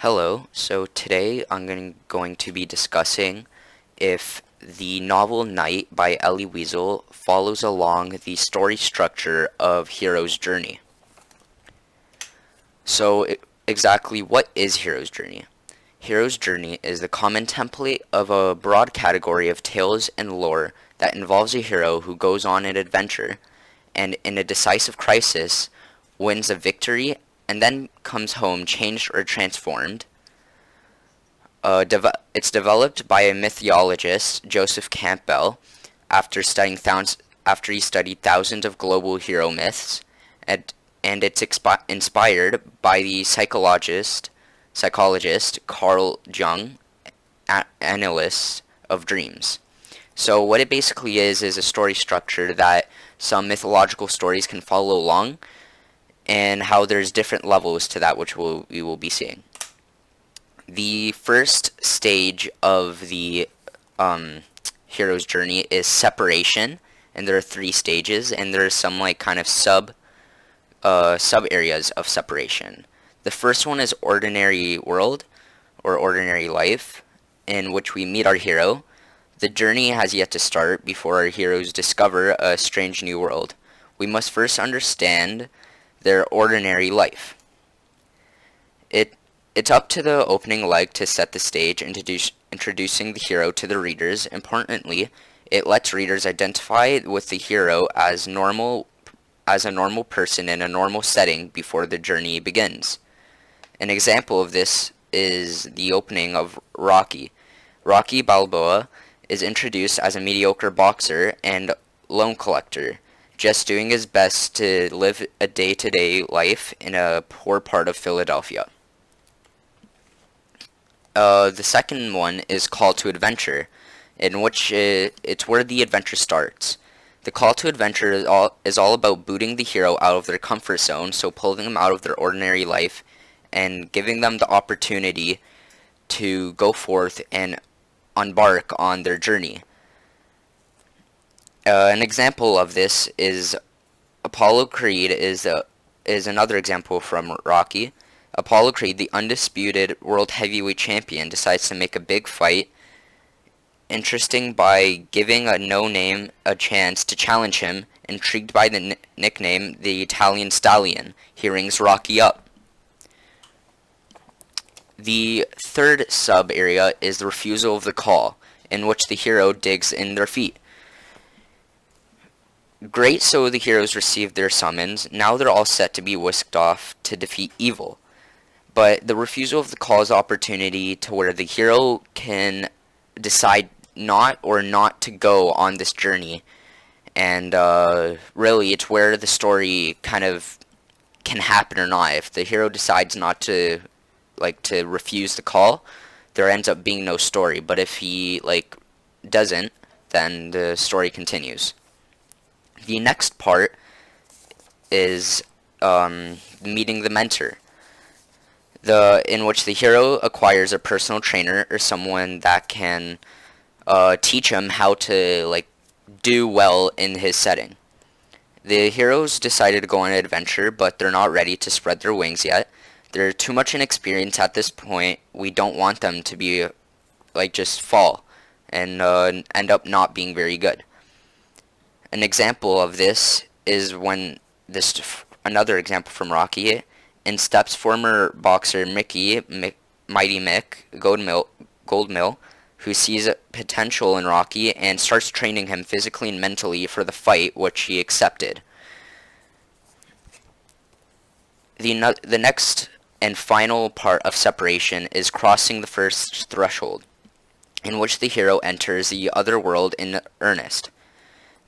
Hello, so today I'm going to be discussing if the novel Night by Elie Wiesel follows along the story structure of Hero's Journey. So, exactly what is Hero's Journey? Hero's Journey is the common template of a broad category of tales and lore that involves a hero who goes on an adventure and, in a decisive crisis, wins a victory and then comes home changed or transformed. It's developed by a mythologist, Joseph Campbell, after he studied thousands of global hero myths, and, and it's inspired by the psychologist Carl Jung, analyst of dreams. So what it basically is a story structure that some mythological stories can follow along, and how there's different levels to that, which we will be seeing. The first stage of the hero's journey is separation, and there are three stages, and there are some like kind of sub areas of separation. The first one is ordinary world or ordinary life, in which we meet our hero. The journey has yet to start before our heroes discover a strange new world. We must first understand their ordinary life. It's up to the opening leg to set the stage, introducing the hero to the readers. Importantly, it lets readers identify with the hero as a normal person in a normal setting before the journey begins. An example of this is the opening of Rocky. Rocky Balboa is introduced as a mediocre boxer and loan collector, just doing his best to live a day-to-day life in a poor part of Philadelphia. The second one is Call to Adventure, in which it's where the adventure starts. The call to adventure is all about booting the hero out of their comfort zone, so pulling them out of their ordinary life and giving them the opportunity to go forth and embark on their journey. An example of this is Apollo Creed is another example from Rocky. Apollo Creed, the undisputed world heavyweight champion, decides to make a big fight interesting by giving a no-name a chance to challenge him. Intrigued by the nickname, the Italian Stallion, he rings Rocky up. The third sub-area is the refusal of the call, in which the hero digs in their feet. Great, so the heroes receive their summons. Now they're all set to be whisked off to defeat evil. But the refusal of the call is an opportunity to where the hero can decide not to go on this journey. And really, it's where the story kind of can happen or not. If the hero decides not to refuse the call, there ends up being no story. But if he doesn't, then the story continues. The next part is meeting the mentor, in which the hero acquires a personal trainer or someone that can teach him how to do well in his setting. The heroes decided to go on an adventure, but they're not ready to spread their wings yet. They're too much inexperienced at this point. We don't want them to be just fall and end up not being very good. An example of this is another example from Rocky. In steps former boxer Mickey Mighty Mick Goldmill, who sees potential in Rocky and starts training him physically and mentally for the fight, which he accepted. The next and final part of separation is crossing the first threshold, in which the hero enters the other world in earnest.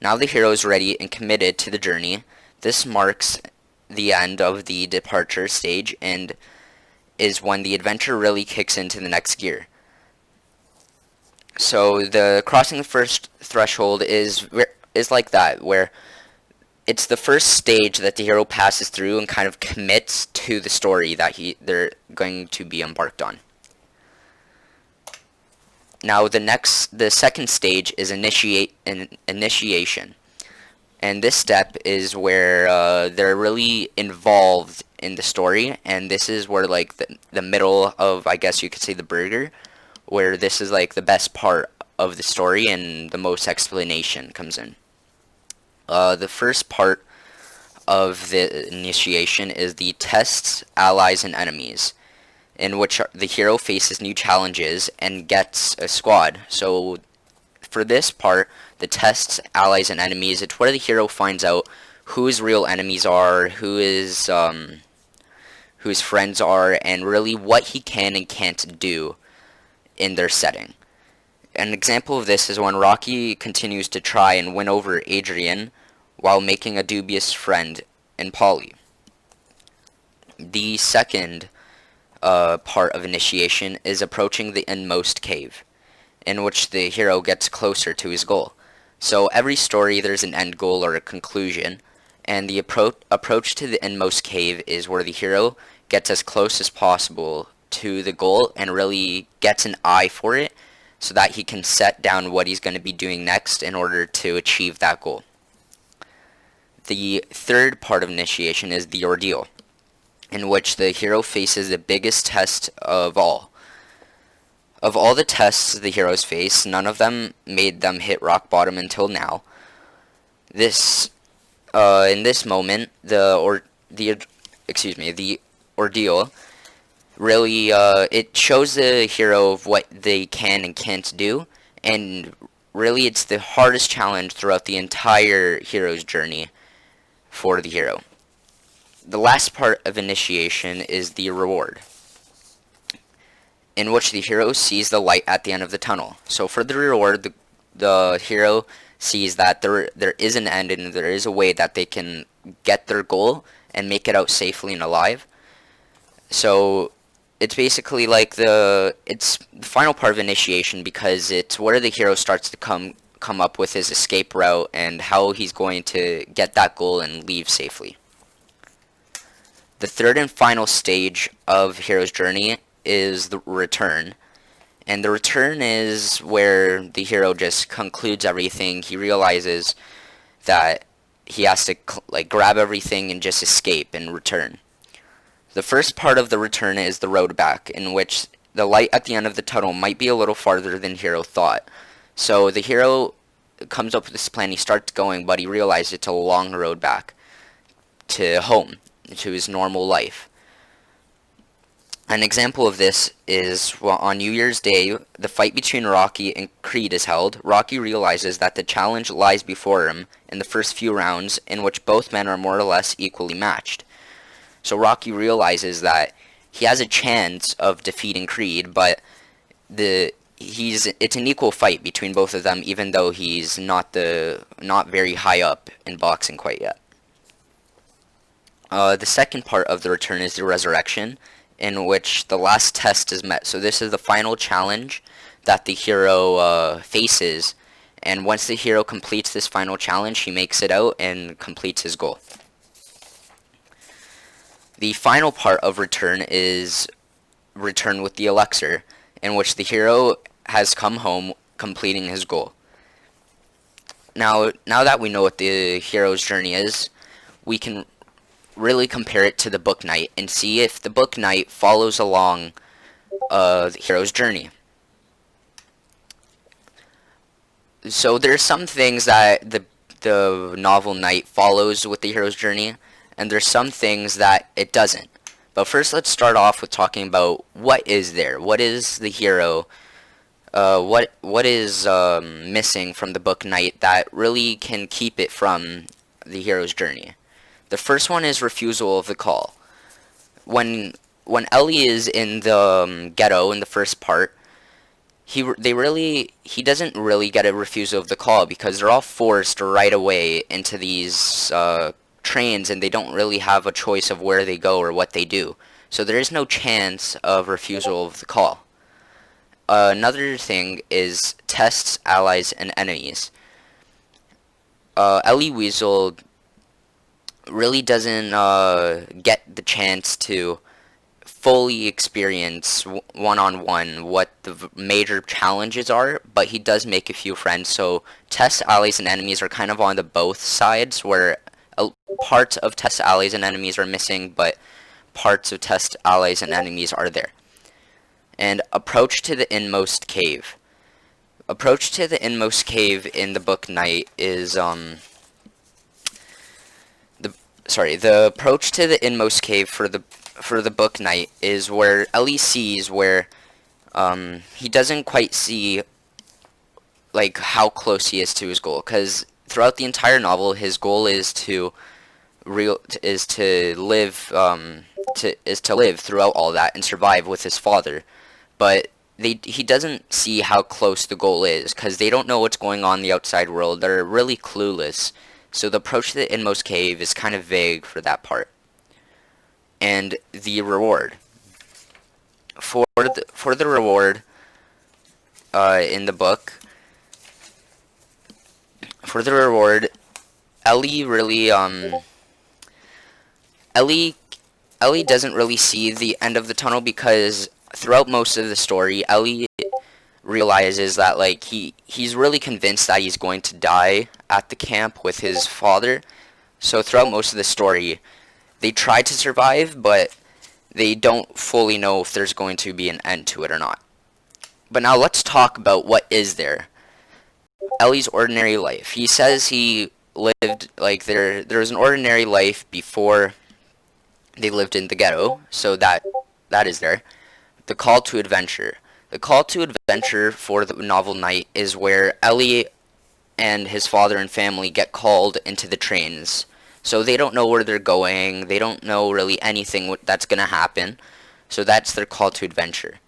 Now the hero is ready and committed to the journey. This marks the end of the departure stage and is when the adventure really kicks into the next gear. So the crossing the first threshold is like that, where it's the first stage that the hero passes through and kind of commits to the story that they're going to be embarked on. Now the second stage is initiation. And this step is where they're really involved in the story, and this is where like the middle of, I guess you could say, the burger, where this is like the best part of the story and the most explanation comes in. The first part of the initiation is the tests, allies, and enemies, in which the hero faces new challenges and gets a squad. So for this part, the tests, allies, and enemies, it's where the hero finds out who his real enemies are, who his friends are, and really what he can and can't do in their setting. An example of this is when Rocky continues to try and win over Adrian while making a dubious friend in Polly. The second part of initiation is approaching the Inmost cave, in which the hero gets closer to his goal. So every story there's an end goal or a conclusion, and the approach to the Inmost cave is where the hero gets as close as possible to the goal and really gets an eye for it so that he can set down what he's going to be doing next in order to achieve that goal. The third part of initiation is the ordeal, in which the hero faces the biggest test of all. Of all the tests the heroes face, none of them made them hit rock bottom until now. In this moment, the ordeal really it shows the hero of what they can and can't do, and really it's the hardest challenge throughout the entire hero's journey for the hero. The last part of initiation is the reward, in which the hero sees the light at the end of the tunnel. So for the reward, the hero sees that there is an end and there is a way that they can get their goal and make it out safely and alive. So it's basically like it's the final part of initiation, because it's where the hero starts to come up with his escape route and how he's going to get that goal and leave safely. The third and final stage of hero's journey is the return. And the return is where the hero just concludes everything. He realizes that he has to grab everything and just escape and return. The first part of the return is the road back, in which the light at the end of the tunnel might be a little farther than hero thought. So the hero comes up with this plan, he starts going, but he realizes it's a long road back to home, to his normal life. An example of this is on New Year's Day, the fight between Rocky and Creed is held. Rocky realizes that the challenge lies before him in the first few rounds, in which both men are more or less equally matched. So Rocky realizes that he has a chance of defeating Creed, but it's an equal fight between both of them, even though he's not very high up in boxing quite yet. The second part of the return is the resurrection, in which the last test is met. So this is the final challenge that the hero faces, and once the hero completes this final challenge, he makes it out and completes his goal. The final part of return is return with the elixir, in which the hero has come home completing his goal. Now that we know what the hero's journey is, we can really compare it to the book Night and see if the book Night follows along the hero's journey. So there's some things that the novel Night follows with the hero's journey, and there's some things that it doesn't. But first, let's start off with talking about what is there. What is the hero? What is missing from the book Night that really can keep it from the hero's journey? The first one is refusal of the call. When Ellie is in the ghetto in the first part, he doesn't really get a refusal of the call, because they're all forced right away into these trains, and they don't really have a choice of where they go or what they do. So there is no chance of refusal of the call. Another thing is tests, allies, and enemies. Ellie Weasel really doesn't get the chance to fully experience one-on-one what the major challenges are, but he does make a few friends. So tests, allies, and enemies are kind of on the both sides, where parts of tests, allies, and enemies are missing, but parts of test allies and enemies are there. And approach to the inmost cave. Approach to the inmost cave in the book Night is the approach to the inmost cave for the book Night is where Ellie sees where he doesn't quite see like how close he is to his goal, because throughout the entire novel his goal is to live throughout all that and survive with his father. But he doesn't see how close the goal is because they don't know what's going on in the outside world. They're really clueless. So the approach to the inmost cave is kind of vague for that part. And the reward. For the reward in the book, for the reward, Ellie really Ellie doesn't really see the end of the tunnel, because throughout most of the story, Ellie realizes that like he's really convinced that he's going to die at the camp with his father. So throughout most of the story, they try to survive, but they don't fully know if there's going to be an end to it or not. But now let's talk about what is there. Ellie's ordinary life. He says he lived like there was an ordinary life before they lived in the ghetto, so that is there. The call to adventure. The call to adventure for the novel Night is where Ellie and his father and family get called into the trains. So they don't know where they're going. They don't know really anything that's going to happen. So that's their call to adventure.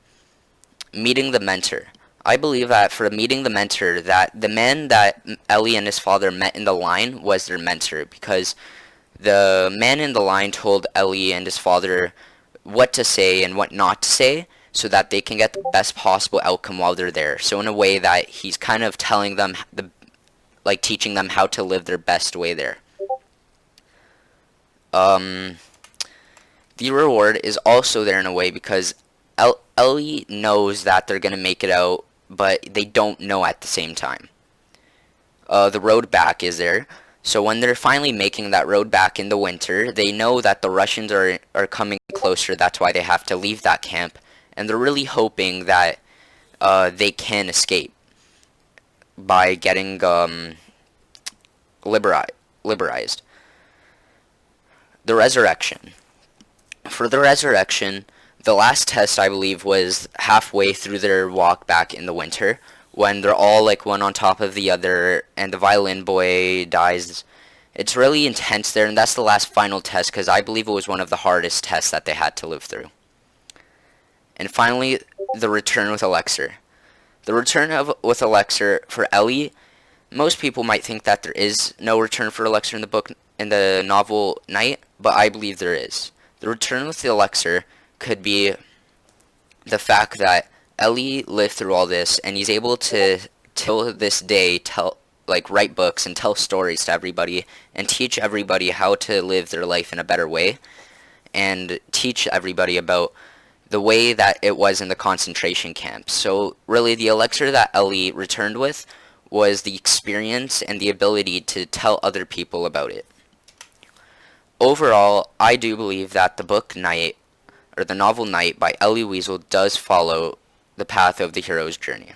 Meeting the mentor. I believe that for meeting the mentor, that the man that Ellie and his father met in the line was their mentor, because the man in the line told Ellie and his father what to say and what not to say, so that they can get the best possible outcome while they're there. So in a way that he's kind of telling them, teaching them how to live their best way there. The reward is also there in a way because Ellie knows that they're going to make it out, but they don't know at the same time. The road back is there. So when they're finally making that road back in the winter, they know that the Russians are coming closer. That's why they have to leave that camp. And they're really hoping that they can escape by getting liberalized. The resurrection. For the resurrection, the last test, I believe, was halfway through their walk back in the winter, when they're all like one on top of the other and the violin boy dies. It's really intense there, and that's the last final test, because I believe it was one of the hardest tests that they had to live through. And finally, the return with Elixir. The return with Elixir for Ellie, most people might think that there is no return for Elixir in the novel Night, but I believe there is. The return with the Elixir could be the fact that Ellie lived through all this, and he's able to, till this day, write books and tell stories to everybody, and teach everybody how to live their life in a better way, and teach everybody about the way that it was in the concentration camps. So really, the elixir that Ellie returned with was the experience and the ability to tell other people about it. Overall, I do believe that the book Night, or the novel Night by Elie Wiesel, does follow the path of the hero's journey.